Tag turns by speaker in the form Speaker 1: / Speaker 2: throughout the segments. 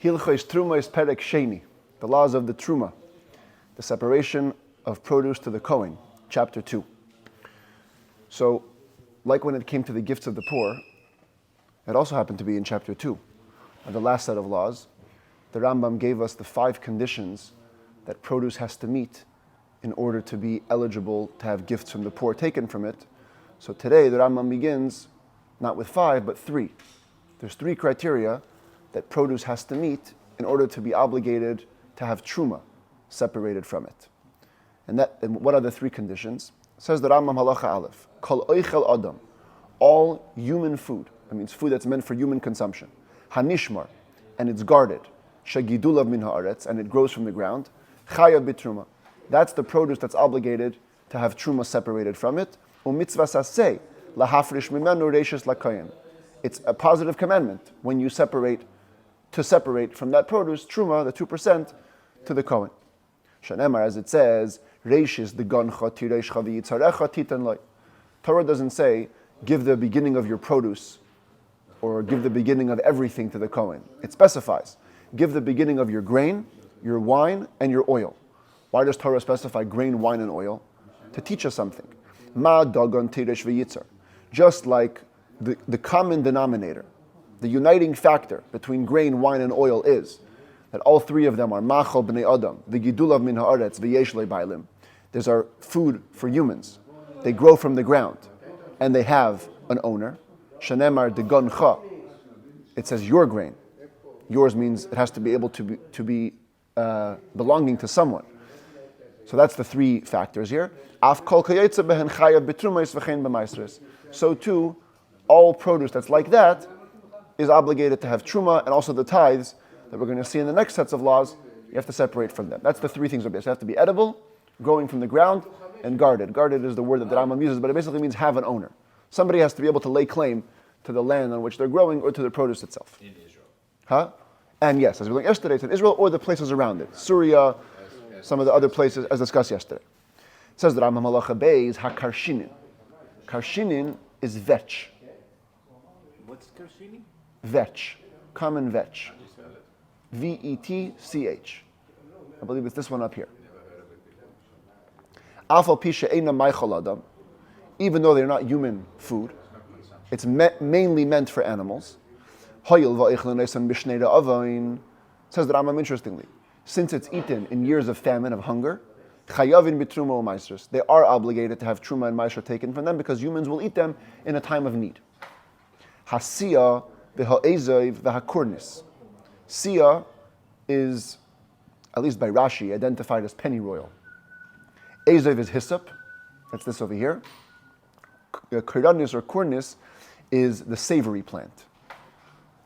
Speaker 1: Hilchos Terumos Perek Sheni, the laws of the Truma, the separation of produce to the Kohen, chapter 2. So, like when it came to the gifts of the poor, it also happened to be in chapter 2, and the last set of laws. The Rambam gave us the 5 conditions that produce has to meet in order to be eligible to have gifts from the poor taken from it. So today the Rambam begins not with 5, but 3. There's 3 criteria that produce has to meet in order to be obligated to have truma separated from it. And what are the 3 conditions? It says the Rambam halacha aleph, kol oichel adam, all human food, that means food that's meant for human consumption, hanishmar, and it's guarded, shagidulav min haaretz, and it grows from the ground, chayav bitruma, that's the produce that's obligated to have truma separated from it, umitzvah saseh, lahafrish mimenu reishis lakayin. It's a positive commandment when you separate from that produce, truma, the 2%, to the Kohen. Shanemar, as it says, reishis the gancha tireish chavi yitzarecha titan loy. Torah doesn't say, give the beginning of your produce, or give the beginning of everything to the Kohen. It specifies, give the beginning of your grain, your wine, and your oil. Why does Torah specify grain, wine, and oil? To teach us something. Ma dagon tireish v'yitzar. Just like the common denominator, the uniting factor between grain, wine, and oil is that all 3 of them are machal b'nei adam, v'gidulav min haaretz, v'yesh le'bailim. These are food for humans. They grow from the ground, and they have an owner. Shanemar degoncha. It says your grain. Yours means it has to be able to be belonging to someone. So that's the 3 factors here. Af kol kayetze behen chayav b'trumos v'chein b'maisros. So too, all produce that's like that is obligated to have truma, and also the tithes that we're going to see in the next sets of laws, you have to separate from them. That's the 3 things. They have to be edible, growing from the ground, and guarded. Guarded is the word that the Rambam uses, but it basically means have an owner. Somebody has to be able to lay claim to the land on which they're growing or to the produce itself.
Speaker 2: In Israel.
Speaker 1: Huh? And yes, as we learned yesterday, it's in Israel or the places around it. Syria, some of the other places, as discussed yesterday. It says that Rambam halacha bey is ha-karshinin. Karshinin is vetch.
Speaker 2: What's karshini?
Speaker 1: Vetch. Common vetch. V-E-T-C-H. I believe it's this one up here. Afal pisha eina maichal adam. Even though they're not human food, it's mainly meant for animals. Hoyel va'ichlin esan b'shnei ra'avain. Says the Rambam interestingly, since it's eaten in years of famine, of hunger, chayavin b'truma u'maisros, they are obligated to have truma and maisra taken from them because humans will eat them in a time of need. Hasiya v'ha'ezav v'ha'kurnis. Siya is, at least by Rashi, identified as pennyroyal. Ezav is hyssop, that's this over here. Kuranis or kurnis is the savory plant.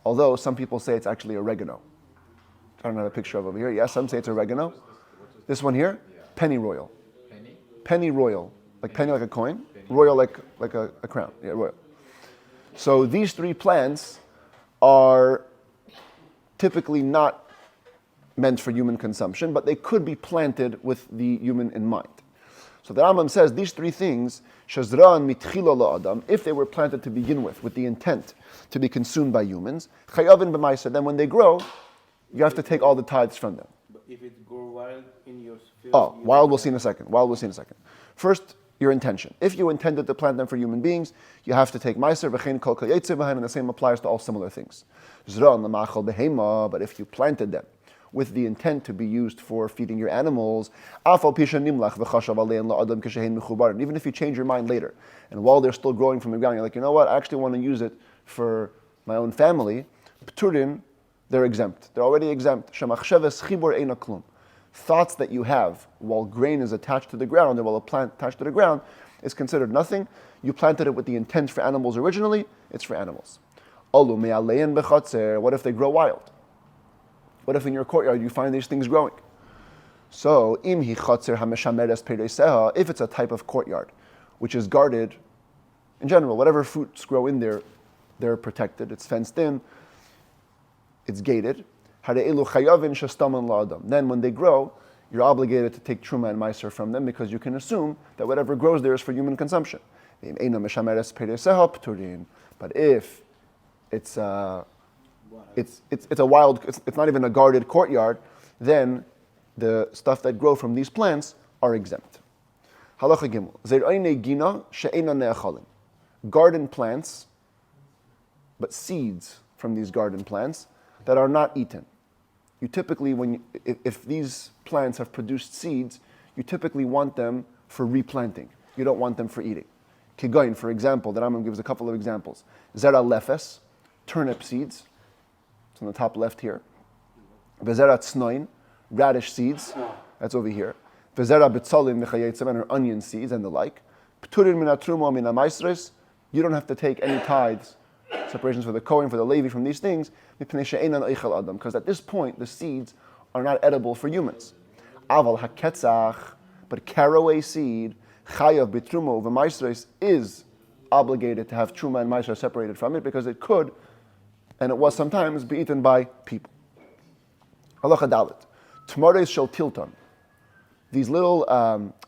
Speaker 1: Although some people say it's actually oregano. I don't have a picture of it over here. Yes, some say it's oregano. This one here, pennyroyal. Pennyroyal, like penny like a coin, royal like a crown. Yeah, royal. So these 3 plants are typically not meant for human consumption, but they could be planted with the human in mind. So the Rambam says these 3 things, shazran mitchila la'adam, if they were planted to begin with the intent to be consumed by humans, chayavin b'maisa, then when they grow, you have to take all the tithes from them.
Speaker 2: But if it grows wild in your field...
Speaker 1: Oh, wild we'll see in a second. First, your intention. If you intended to plant them for human beings, you have to take meiser, v'chein kol kayetze b'hen, and the same applies to all similar things. Zran l'machal behema, but if you planted them with the intent to be used for feeding your animals, even if you change your mind later, and while they're still growing from the ground, you're like, you know what, I actually want to use it for my own family, pturin, they're exempt. They're already exempt. Thoughts that you have while grain is attached to the ground, or while a plant attached to the ground, is considered nothing. You planted it with the intent for animals originally, it's for animals. What if they grow wild? What if in your courtyard you find these things growing? So, if it's a type of courtyard which is guarded, in general, whatever fruits grow in there, they're protected, it's fenced in, it's gated. Then when they grow, you're obligated to take truma and meiser from them because you can assume that whatever grows there is for human consumption. But if it's it's a wild, it's not even a guarded courtyard, then the stuff that grow from these plants are exempt. Halacha Gimel. Zer'einei gina she'eina ne'achalin. Garden plants, but seeds from these garden plants that are not eaten. You typically, if these plants have produced seeds, you typically want them for replanting. You don't want them for eating. Kigoyin, for example, the Rambam gives a couple of examples. Zera lefes, turnip seeds. It's on the top left here. Vezera tznoin, radish seeds. That's over here. Vezera betzolim mechayetzem, and onion seeds and the like. P'turin min hatruma min hamaisres. You don't have to take any tithes, separations for the Kohen, for the Levi, from these things, because at this point the seeds are not edible for humans. Aval haketzach, but caraway seed, chayav bitrumo v'maisres, is obligated to have truma and maisra separated from it, because it could, and it was sometimes, be eaten by people. Halacha dalet. Tmares shel tilton. These little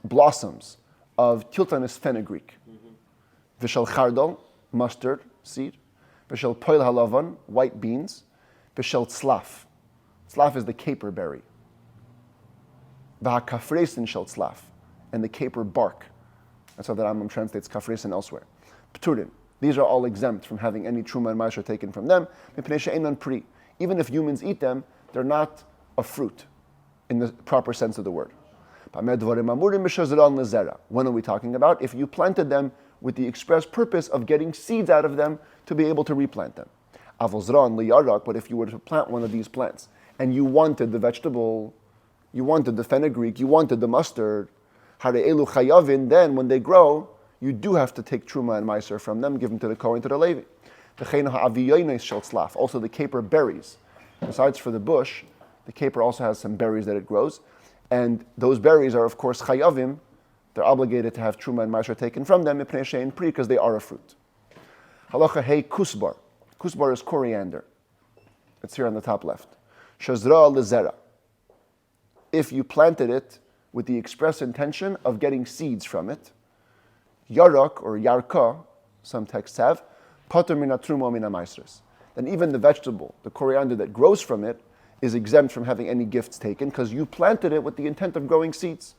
Speaker 1: blossoms of tilton is fenugreek. V'shel chardal, mustard seed. V'shel poil halavan, white beans. V'shel tzlaf. Tzlaf is the caper berry. V'hakafresin shel tzlaf, and the caper bark. That's how the Rambam translates kafresin elsewhere. P'turin. These are all exempt from having any truma and maisha taken from them. Even if humans eat them, they're not a fruit in the proper sense of the word. When are we talking about? If you planted them with the express purpose of getting seeds out of them to be able to replant them. But if you were to plant one of these plants and you wanted the vegetable, you wanted the fenugreek, you wanted the mustard, then when they grow, you do have to take truma and meiser from them, give them to the Kohen, to the Levi. Also the caper berries. Besides for the bush, the caper also has some berries that it grows. And those berries are, of course, chayavim. They're obligated to have truma and ma'asher taken from them, because they are a fruit. Halacha hey kusbar. Kusbar is coriander. It's here on the top left. Shazra lezera. If you planted it with the express intention of getting seeds from it, yarak or yarka, some texts have, pater mina truma mina maasros. Then even the vegetable, the coriander that grows from it, is exempt from having any gifts taken, because you planted it with the intent of growing seeds.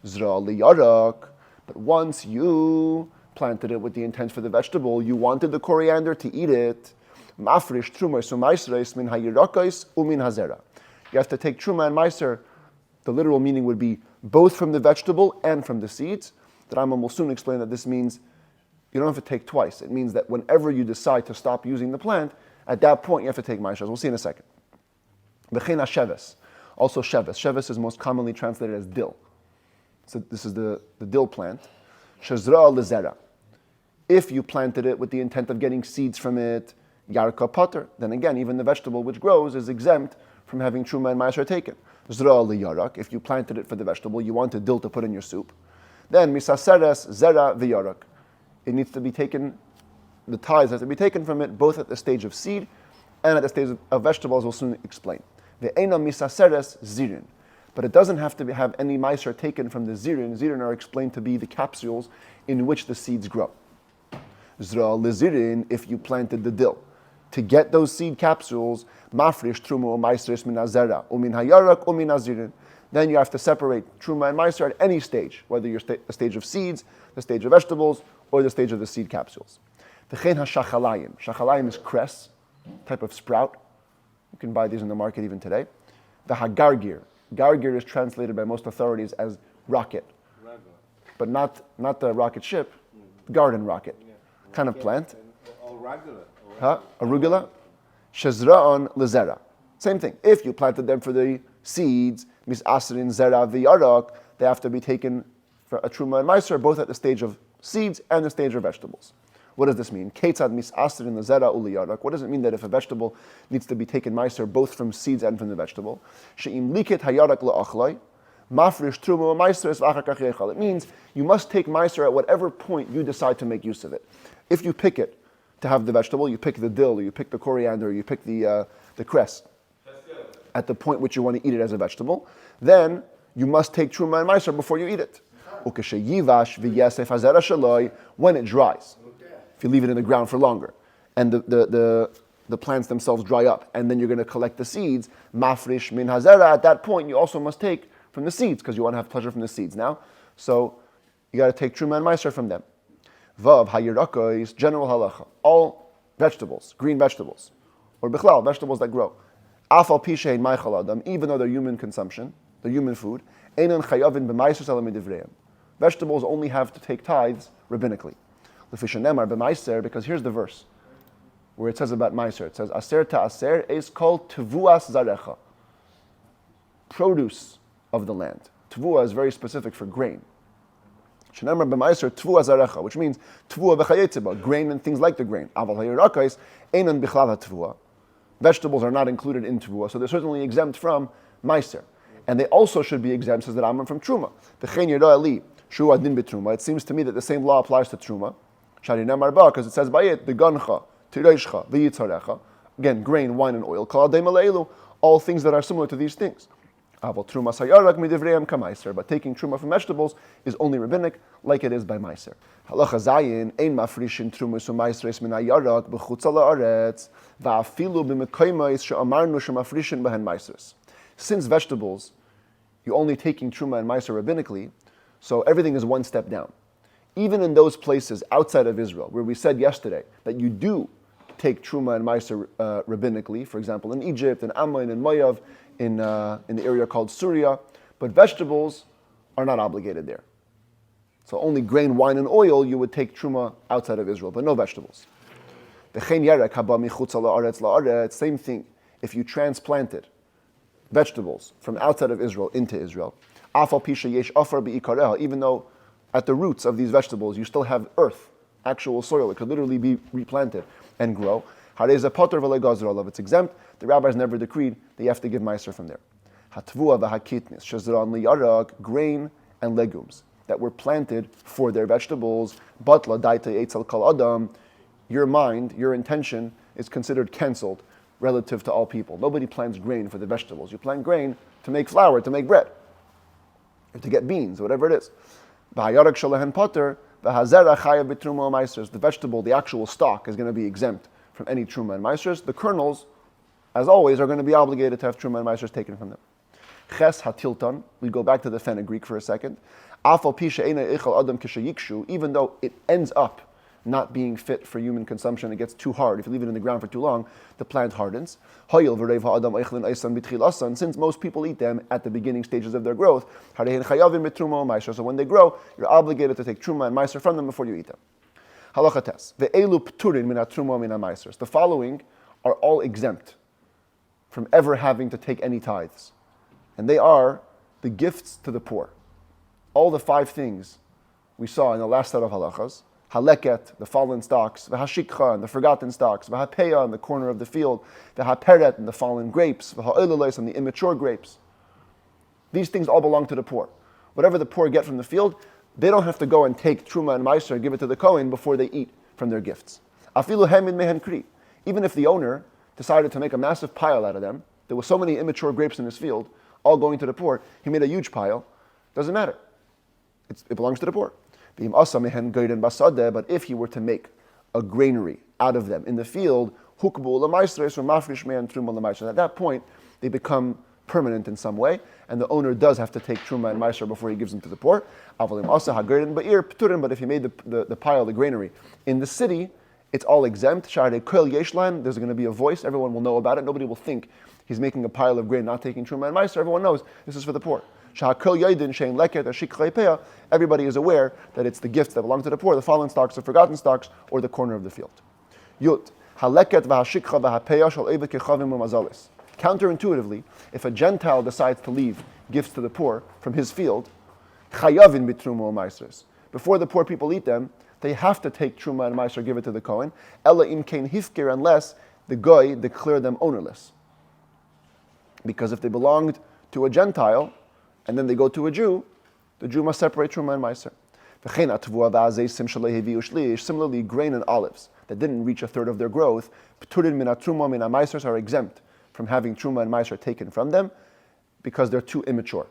Speaker 1: Zra liyarak, but once you planted it with the intent for the vegetable, you wanted the coriander to eat it. Mafrish truma sumaisres min hayirakais umin hazera. You have to take truma and meiser. The literal meaning would be both from the vegetable and from the seeds. The Rambam will soon explain that this means you don't have to take twice. It means that whenever you decide to stop using the plant, at that point you have to take meiser. We'll see in a second. V'chein sheves, also sheves. Sheves is most commonly translated as dill. So this is the dill plant. Shazra lezera. If you planted it with the intent of getting seeds from it, yarka pater, then again, even the vegetable which grows is exempt from having truma and ma'asher taken. Zra liyarak. If you planted it for the vegetable, you wanted dill to put in your soup, then misaseres zera v'yarak. It needs to be taken. The tithes have to be taken from it, both at the stage of seed and at the stage of vegetables. We'll soon explain. Ve'ena misaseres zirin. But it doesn't have to have any meiser taken from the zirin. Zirin are explained to be the capsules in which the seeds grow. Zra lizirin, if you planted the dill. To get those seed capsules, mafrish truma u'maisres min hazera, umin hayarak umin hazirin. Then you have to separate truma and meiser at any stage, whether you're the stage of seeds, the stage of vegetables, or the stage of the seed capsules. V'chein hashachalayim. Shachalayim is cress, type of sprout. You can buy these in the market even today. The hagargir. Gargir is translated by most authorities as rocket, but not the rocket ship, garden rocket, kind of plant. Arugula. Shazra'on lezera. Same thing. If you planted them for the seeds, mis asrin zera v'yarak, they have to be taken for a truma and meiser, both at the stage of seeds and the stage of vegetables. What does this mean? Ketzad mis asrin lezera uliyarak. What does it mean that if a vegetable needs to be taken meiser both from seeds and from the vegetable? She'im liket hayarak la'achlai, mafrish truma meiser v'achar kach yechal. It means you must take meiser at whatever point you decide to make use of it. If you pick it to have the vegetable, you pick the dill, or you pick the coriander, or you pick the cress at the point which you want to eat it as a vegetable, then you must take truma and meiser before you eat it. When it dries, if you leave it in the ground for longer, and the the plants themselves dry up, and then you're going to collect the seeds, mafrish min hazera, at that point you also must take from the seeds, because you want to have pleasure from the seeds now. So you got to take truma and meiser from them. Vav hayirakois, general halacha, all vegetables, green vegetables, or bichlal, vegetables that grow. Afal pishein meichal adam, even though they're human consumption, they're human food, einan chayavin b'meiser salam midivreim. Vegetables only have to take tithes rabbinically. L'fisha nemar b'meiser, because here's the verse where it says about meiser. It says, aser ta'aser is called tevuas zarecha, produce of the land. Tevua is very specific for grain. Shenemar b'meiser tevua zarecha, which means tevua v'chayetziba, grain and things like the grain. Aval hayirakais einan bichlal ha'tevua. Vegetables are not included in tevua, so they're certainly exempt from meiser. And they also should be exempt, says the Rambam, from truma. V'chein yirah li shu adin b'truma. It seems to me that the same law applies to truma. Shari nemar ba, because it says by it, the gancha, tireishcha, v'yitzarecha. Again, grain, wine, and oil. Kol adei maleilu, all things that are similar to these things. Aval truma sayarak midivreim kameiser. But taking truma from vegetables is only rabbinic, like it is by meiser. Halacha zayin ein mafrishin trumus u'meisres min hayarak b'chutz ha'aretz va'afilu b'mekoymos she'amarnu she'mafrishin b'hen meisres. Since vegetables, you're only taking truma and meiser rabbinically, so everything is one step down. Even in those places outside of Israel, where we said yesterday that you do take truma and meiser rabbinically, for example, in Egypt, in Ammon, in Moav, in the area called Syria, but vegetables are not obligated there. So only grain, wine, and oil you would take truma outside of Israel, but no vegetables. Same thing, if you transplanted vegetables from outside of Israel into Israel, even though at the roots of these vegetables you still have earth, actual soil, it could literally be replanted and grow. It's exempt. The rabbis never decreed that you have to give meiser from there. Grain and legumes that were planted for their vegetables. Your mind, your intention is considered cancelled relative to all people. Nobody plants grain for the vegetables. You plant grain to make flour, to make bread, or to get beans, whatever it is. The vegetable, the actual stalk, is going to be exempt from any truma and meisers. The kernels, as always, are going to be obligated to have truma and meisers taken from them. Ches hatilton, we go back to the fenugreek for a second. Even though it ends up not being fit for human consumption, it gets too hard. If you leave it in the ground for too long, the plant hardens. Since most people eat them at the beginning stages of their growth, so when they grow, you're obligated to take truma and meiser from them before you eat them. Halacha tes. The following are all exempt from ever having to take any tithes. And they are the gifts to the poor. All the 5 things we saw in the last set of halachas: haleket, the fallen stalks; v'hashikcha, and the forgotten stalks; v'hapeya, in the corner of the field; v'haperet, and the fallen grapes; v'ha'olelos, and the immature grapes. These things all belong to the poor. Whatever the poor get from the field, they don't have to go and take truma and meiser and give it to the Kohen before they eat from their gifts. Afilu hemin mehen kri. Even if the owner decided to make a massive pile out of them, there were so many immature grapes in his field, all going to the poor, he made a huge pile, doesn't matter. It belongs to the poor. But if he were to make a granary out of them in the field, at that point, they become permanent in some way, and the owner does have to take truma and meiser before he gives them to the poor. But if he made the pile, the granary, in the city, it's all exempt. There's going to be a voice, everyone will know about it, nobody will think he's making a pile of grain, not taking truma and meiser. Everyone knows this is for the poor. Everybody is aware that it's the gifts that belong to the poor, the fallen stalks, the forgotten stalks, or the corner of the field. Counterintuitively, if a Gentile decides to leave gifts to the poor from his field, before the poor people eat them, they have to take truma and meiser, give it to the Kohen, unless the goy declared them ownerless. Because if they belonged to a Gentile, and then they go to a Jew, the Jew must separate truma and meiser. Similarly, grain and olives that didn't reach a third of their growth, are exempt from having truma and meiser taken from them because they're too immature.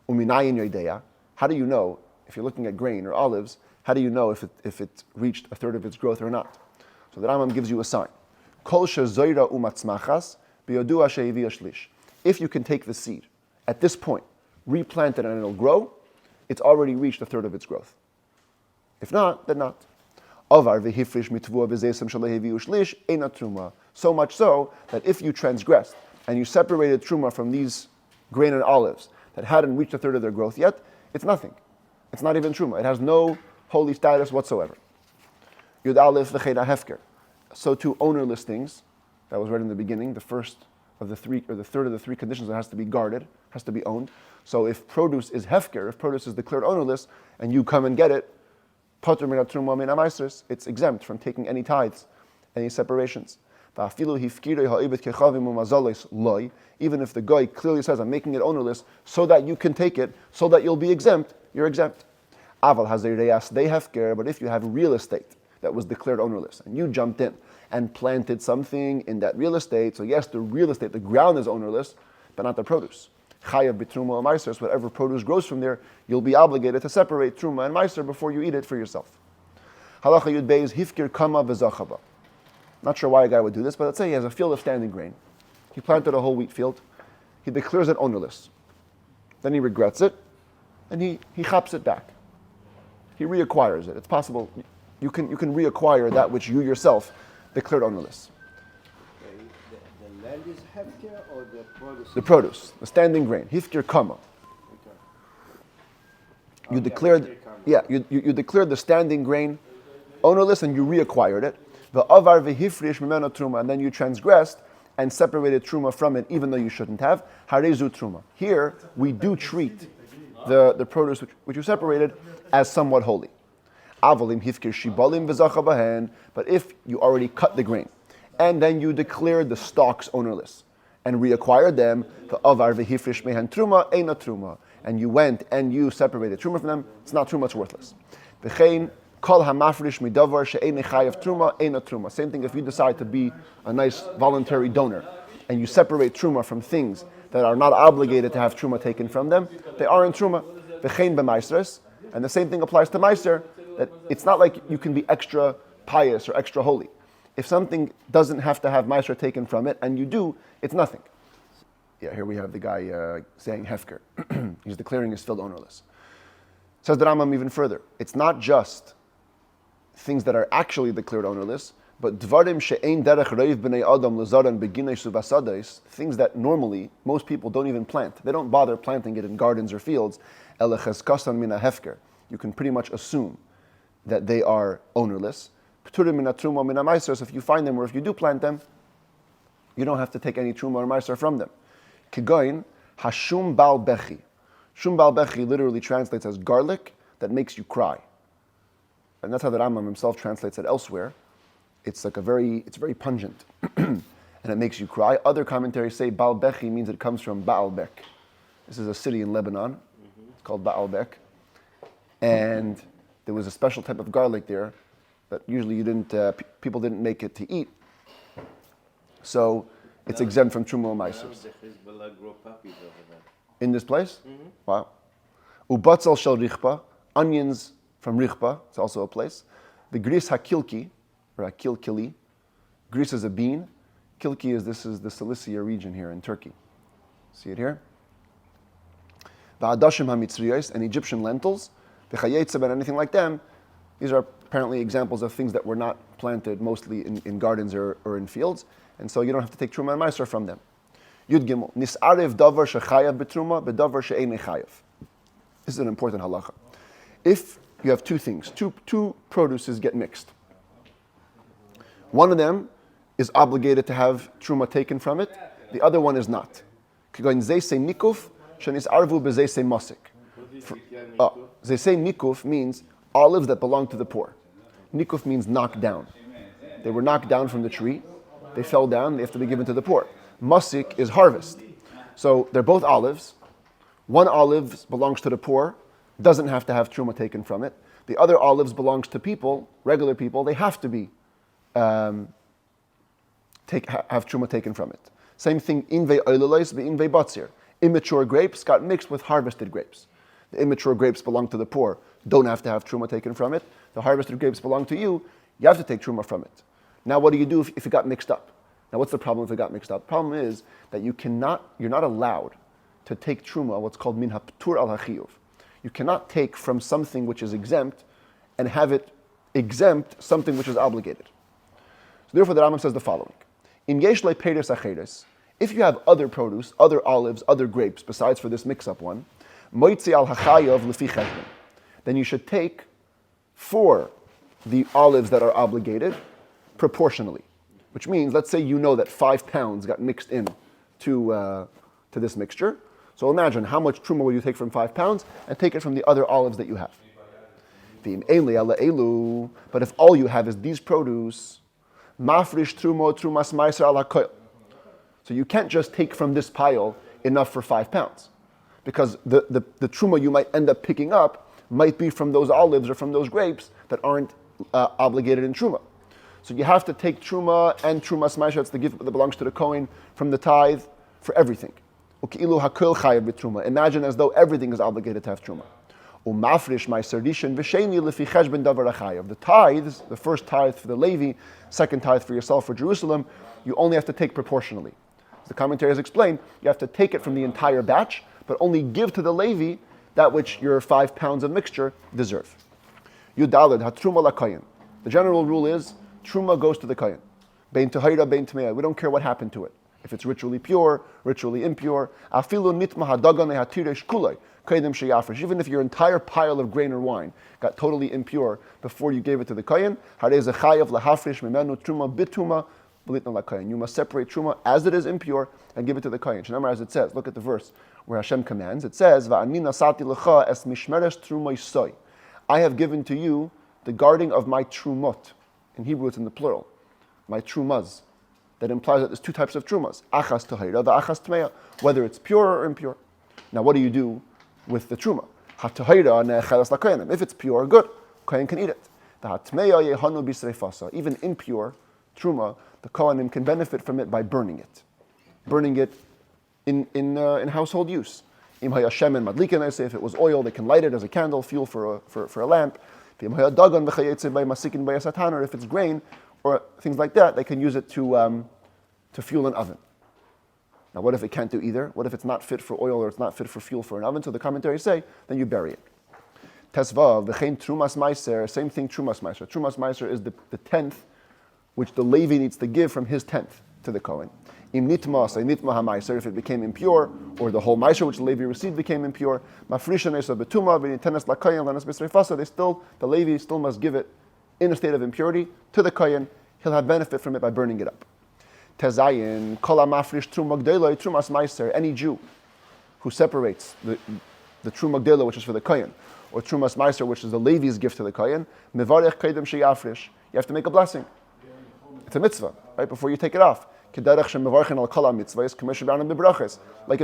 Speaker 1: How do you know, if you're looking at grain or olives, how do you know if it reached a third of its growth or not? So the Rambam gives you a sign. Kol shezoira umatzmachas biyodua she'ivia shlish. If you can take the seed at this point, replant it and it'll grow, it's already reached a third of its growth. If not, then not. Avar v'hifrish mitvua v'zeisem shaleheviu shlish eina truma. So much so that if you transgressed and you separated truma from these grain and olives that hadn't reached a third of their growth yet, it's nothing. It's not even truma. It has no holy status whatsoever. Yud Aleph v'cheina hefker. So too ownerless things, that was read in the beginning, the first of the three, or the third of the three conditions that has to be guarded, has to be owned. So if produce is hefker, if produce is declared ownerless, and you come and get it, patur min hatruma min hamaisros, it's exempt from taking any tithes, any separations. Even if the guy clearly says, I'm making it ownerless, so that you can take it, so that you'll be exempt, you're exempt. Aval hazireyas they hefker, but if you have real estate that was declared ownerless, and you jumped in and planted something in that real estate, so yes, the real estate, the ground is ownerless, but not the produce. Chayav b'truma and meiser, whatever produce grows from there, you'll be obligated to separate truma and meiser before you eat it for yourself. Halacha yud beis hifkir kama v'zachava. Not sure why a guy would do this, but let's say he has a field of standing grain. He planted a whole wheat field. He declares it ownerless. Then he regrets it, and he chaps it back. He reacquires it. It's possible you can reacquire that which you yourself declared ownerless.
Speaker 2: The land is hefker or the produce?
Speaker 1: The produce, the standing grain, hifkir kama.
Speaker 2: Okay.
Speaker 1: You declared, you declared the standing grain ownerless, and you reacquired it. The avar v'hifrish mimeno truma, and then you transgressed and separated truma from it, even though you shouldn't have. Harezu truma. Here we do treat the produce which you separated as somewhat holy. Avalim hifkir shibalim v'zacha bahen. But if you already cut the grain, and then you declared the stalks ownerless and reacquired them, the avar v'hifrish mehen truma eina truma, and you went and you separated truma from them, it's not truma, it's worthless. V'chein kol hamafrish midavar she'ein chayav truma eina truma. Same thing if you decide to be a nice voluntary donor and you separate truma from things that are not obligated to have truma taken from them, they are in truma. V'chein b'maisros, and the same thing applies to meiser, that it's not like you can be extra pious or extra holy. If something doesn't have to have meiser taken from it, and you do, it's nothing. Yeah, here we have the guy saying hefker. He's declaring his field ownerless. Says the Rambam even further. It's not just things that are actually declared ownerless, but dvarim she'ein derech reiv b'nei adam lezaran beginei suvasadais, things that normally most people don't even plant. They don't bother planting it in gardens or fields. Eleches kasan mina hefker. You can pretty much assume that they are ownerless. P'turim mina truma mina meiser. If you find them or if you do plant them, you don't have to take any truma or meiser from them. Kigoin hashum bal bechi. Shum bal bechi literally translates as garlic that makes you cry. And that's how the Rambam himself translates it elsewhere. It's very pungent, and it makes you cry. Other commentaries say Baal Bechi means it comes from Baalbek. This is a city in Lebanon. It's called Baalbek, and there was a special type of garlic there that usually people didn't make it to eat. So it's exempt from Truma Maisers. In this place? Mm-hmm. Wow. Ubatzal shel Richpa, onions from Richpa, it's also a place. The Gris HaKilki, or Akilkili. Gris is a bean. Kilki is the Cilicia region here in Turkey. See it here? The Adashim HaMitzriyos, and Egyptian lentils. The Chayetzeb and anything like them. These are apparently examples of things that were not planted mostly in gardens or in fields. And so you don't have to take Truma and Meiser from them. Yud Gimel. Nis'arev davar shechayav betruma bedavar she'ein chayav. This is an important halacha. If you have two things, two produces get mixed. One of them is obligated to have truma taken from it. The other one is not. Zeisei nikuf shenis arvu bezeisei masik. Zeisei nikuf means olives that belong to the poor. Nikuf means knocked down. They were knocked down from the tree. They fell down. They have to be given to the poor. Masik is harvest. So they're both olives. One olive belongs to the poor, doesn't have to have truma taken from it. The other olives belongs to people, regular people. They have to be have truma taken from it. Same thing, inve oilelois inve batzir. Immature grapes got mixed with harvested grapes. The immature grapes belong to the poor, don't have to have truma taken from it. The harvested grapes belong to you, you have to take truma from it. Now what do you do if it got mixed up? Now, what's the problem if it got mixed up? The problem is that you're not allowed to take truma, what's called min haptur al hachiyuv. You cannot take from something which is exempt and have it exempt something which is obligated. So therefore, the Rambam says the following: In yesh le peiros acheres, if you have other produce, other olives, other grapes, besides for this mix-up one, moitzi al hachayav lefi cheshbon, then you should take for the olives that are obligated proportionally. Which means, let's say you know that 5 pounds got mixed in to this mixture. So imagine how much truma will you take from 5 pounds and take it from the other olives that you have. But if all you have is these produce, mafrish trumas meiser ala koil. So you can't just take from this pile enough for 5 pounds. Because the truma you might end up picking up might be from those olives or from those grapes that aren't obligated in truma. So you have to take truma and trumas meiser, it's the gift that belongs to the kohen, from the tithe for everything. Imagine as though everything is obligated to have truma. The tithes, the first tithe for the Levi, second tithe for yourself for Jerusalem, you only have to take proportionally. As the commentaries explain, you have to take it from the entire batch, but only give to the Levi that which your 5 pounds of mixture deserve. Yudalid hatruma lakayin. The general rule is truma goes to the kayin. Bein tahira, bein tmeya. We don't care what happened to it. If it's ritually pure, ritually impure. Afilu nitma hadagan lehatiresh kulay. Even if your entire pile of grain or wine got totally impure before you gave it to the kohen, you must separate truma as it is impure and give it to the kohen. Remember, as it says, look at the verse where Hashem commands. It says, I have given to you the guarding of my trumot. In Hebrew, it's in the plural. My trumas. That implies that there's 2 types of trumas. Achas tahira, the achas tmeya, whether it's pure or impure. Now, what do you do with the truma? If it's pure, good. Kohen can eat it. Even impure truma, the Kohanim can benefit from it by burning it. Burning it in household use. If it was oil, they can light it as a candle, fuel for a lamp. Or if it's grain or things like that, they can use it to fuel an oven. Now, what if it can't do either? What if it's not fit for oil or it's not fit for fuel for an oven? So the commentaries say, then you bury it. Tesvav, v'chein trumas meiser, same thing, trumas meiser. Trumas meiser is the tenth which the Levi needs to give from his tenth to the Kohen. Im nitma, say nitma ha-meiser, if it became impure, or the whole meiser which the Levi received became impure, mafrisha nesa betuma, v'nitenes la-kohen, lanas b'sreifasa, the Levi still must give it in a state of impurity to the Kohen. He'll have benefit from it by burning it up. Tezayin, kol ha-mafrish truma gdela, trumas meiser, any Jew who separates the truma gdela, which is for the Kohen, or trumas meiser, which is the Levi's gift to the Kohen, mevarech kaidem sheyafrish, you have to make a blessing. It's a mitzvah, right, before you take it off. Like you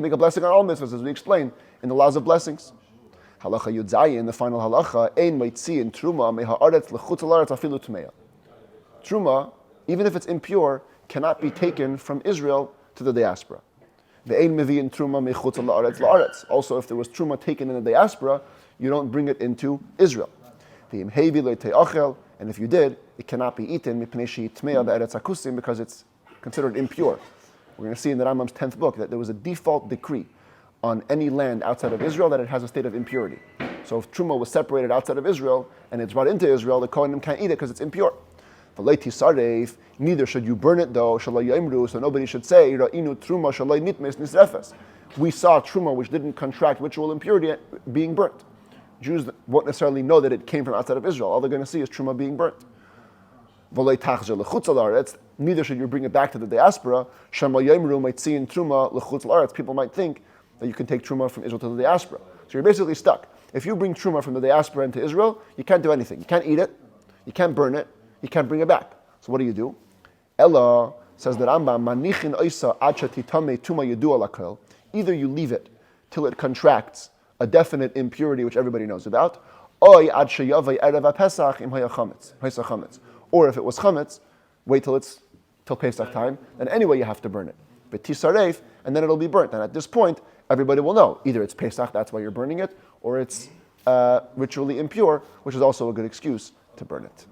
Speaker 1: make a blessing on all mitzvahs, as we explained in the laws of blessings. Halacha Yud Zayin, the final halacha, ein meitziin truma meha'aretz lechutz ha'aretz afilu tmeya. Truma, even if it's impure, cannot be taken from Israel to the diaspora. Ve'ein mevi'in truma mechutz ha'aretz la'aretz. Also, if there was truma taken in the diaspora, you don't bring it into Israel. Ve'im hevi le'te'achel, and if you did, it cannot be eaten because it's considered impure. We're going to see in the Rambam's 10th book that there was a default decree on any land outside of Israel that it has a state of impurity. So if truma was separated outside of Israel and it's brought into Israel, the Kohanim can't eat it because it's impure. Neither should you burn it though, so nobody should say, we saw truma which didn't contract ritual impurity being burnt. Jews won't necessarily know that it came from outside of Israel. All they're going to see is truma being burnt. Neither should you bring it back to the diaspora. People might think that you can take truma from Israel to the diaspora. So you're basically stuck. If you bring truma from the diaspora into Israel, you can't do anything. You can't eat it, you can't burn it, you can't bring it back. So what do? Ella, says the Rambam, either you leave it till it contracts a definite impurity which everybody knows about, or if it was chametz, wait till Pesach time, and anyway you have to burn it. But tisaref, and then it'll be burnt. And at this point, everybody will know either it's Pesach, that's why you're burning it, or it's ritually impure, which is also a good excuse to burn it.